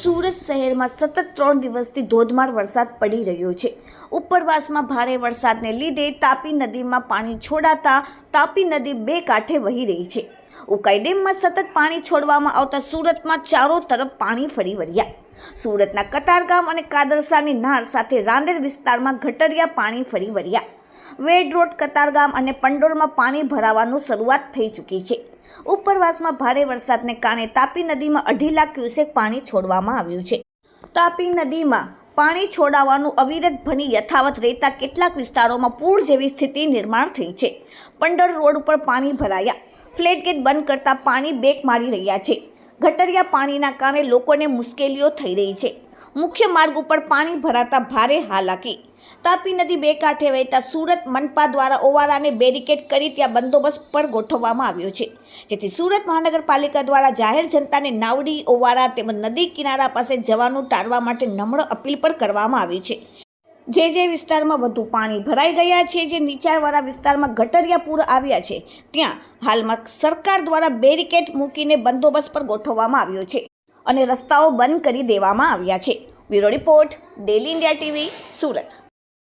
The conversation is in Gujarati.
સુરત શહેરમાં સતત 3 દિવસથી ધોધમાર વરસાદ પડી રહ્યો છે. ઉપરવાસમાં ભારે વરસાદને લીધે તાપી નદીમાં પાણી છોડાતા તાપી નદી બે કાંઠે વહી રહી છે. ઉકાઈ ડેમમાં સતત પાણી છોડવામાં આવતા સુરતમાં ચારો તરફ પાણી ફરી વળ્યા. સુરતના કતારગામ અને કાદરસાની નાર સાથે રાંદેર વિસ્તારમાં ગટરિયા પાણી ફરી વળ્યા. વેડ રોડ, કતારગામ અને પંડોરમાં પાણી ભરાવાનું શરૂઆત થઈ ચૂકી છે. ઉપરવાસમાં ભારે વરસાદને કારણે તાપી નદીમાં 2.5 લાખ ક્યુસેક પાણી છોડવામાં આવ્યું છે. તાપી નદીમાં પાણી છોડાવવાનું અવિરત બની યથાવત રહેતા કેટલાક વિસ્તારોમાં પૂર જેવી સ્થિતિ નિર્માણ થઈ છે. પંડોર રોડ ઉપર પાણી ભરાયા. ફ્લેટ ગેટ બંધ કરતા પાણી બેક મારી રહ્યા છે. ગટરિયા પાણીના કારણે લોકોને મુશ્કેલીઓ થઈ રહી છે. મુખ્ય માર્ગ ઉપર પાણી ભરાતા ભારે હાલાકી. તાપી નદી બે કાંઠે વહેતા સુરત મનપા દ્વારા ઓવારાને બેરિકેડ કરી ત્યાં બંદોબસ્ત પર ગોઠવવામાં આવ્યો છે, જેથી સુરત મહાનગરપાલિકા દ્વારા જાહેર જનતાને નાવડી, ઓવારા તેમજ નદી કિનારા પાસે જવાનું ટાળવા માટે નમ્ર અપીલ પણ કરવામાં આવી છે. જે વિસ્તારમાં વધુ પાણી ભરાઈ ગયા છે, જે નીચાણવાળા વિસ્તારમાં ગટરિયા પૂર આવ્યા છે, ત્યાં હાલમાં સરકાર દ્વારા બેરિકેડ મૂકીને બંદોબસ્ત પર ગોઠવવામાં આવ્યો છે અને રસ્તાઓ બંધ કરી દેવામાં આવ્યા છે. Bureau report, daily India TV, Surat.